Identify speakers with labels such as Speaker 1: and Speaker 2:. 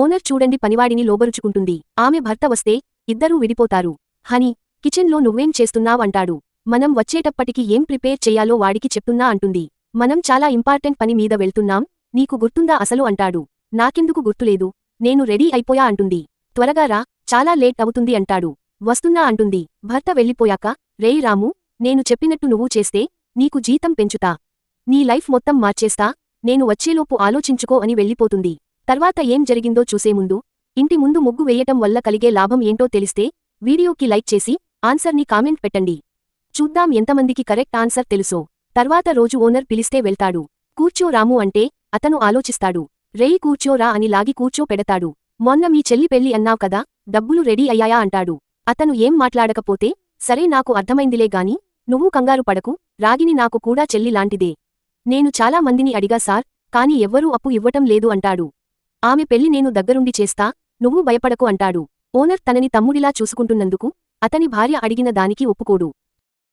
Speaker 1: Owner చూడండి పనివాడిని లోబరుచుకుంటుంది. ఆమె భర్త వస్తే ఇద్దరూ విడిపోతారు. హనీ, కిచెన్లో నువ్వేం చేస్తున్నావ్ అంటాడు. మనం వచ్చేటప్పటికి ఏం ప్రిపేర్ చెయ్యాలో వాడికి చెప్తున్నా అంటుంది. మనం చాలా ఇంపార్టెంట్ పని మీద వెళ్తున్నాం, నీకు గుర్తుందా అసలు అంటాడు. నాకెందుకు గుర్తులేదు, నేను రెడీ అయిపోయా అంటుంది. త్వరగా రా, చాలా లేట్ అవుతుంది అంటాడు. వస్తున్నా అంటుంది. భర్త వెళ్ళిపోయాక, రేయ్ రాము, నేను చెప్పినట్టు నువ్వు చేస్తే నీకు జీతం పెంచుతా, నీ లైఫ్ మొత్తం మార్చేస్తా, నేను వచ్చేలోపు ఆలోచించుకో అని వెళ్ళిపోతుంది. తర్వాత ఏం జరిగిందో చూసేముందు ఇంటి ముందు ముగ్గు వేయటం వల్ల కలిగే లాభం ఏంటో తెలిస్తే వీడియోకి లైక్ చేసి ఆన్సర్ని కామెంట్ పెట్టండి. చూద్దాం ఎంతమందికి కరెక్ట్ ఆన్సర్ తెలుసో. తర్వాత రోజు ఓనర్ పిలిస్తే వెళ్తాడు. కూర్చో రాము అంటే అతను ఆలోచిస్తాడు. రేయ్ కూర్చోరా అని లాగి కూర్చో పెడతాడు. మొన్న మీ చెల్లి పెళ్లి అన్నావ్ కదా, డబ్బులు రెడీ అయ్యాయా అంటాడు. అతను ఏం మాట్లాడకపోతే, సరే నాకు అర్థమైందిలే గాని నువ్వు కంగారు పడకు, రాగిని నాకు కూడా చెల్లి లాంటిదే. నేను చాలా మందిని అడిగా సార్, కాని ఎవ్వరూ అప్పు ఇవ్వటం లేదు అంటాడు. ఆమె పెళ్లి నేను దగ్గరుండి చేస్తా, నువ్వు భయపడకు అంటాడు. ఓనర్ తనని తమ్ముడిలా చూసుకుంటున్నందుకు అతని భార్య అడిగిన దానికి ఒప్పుకోడు.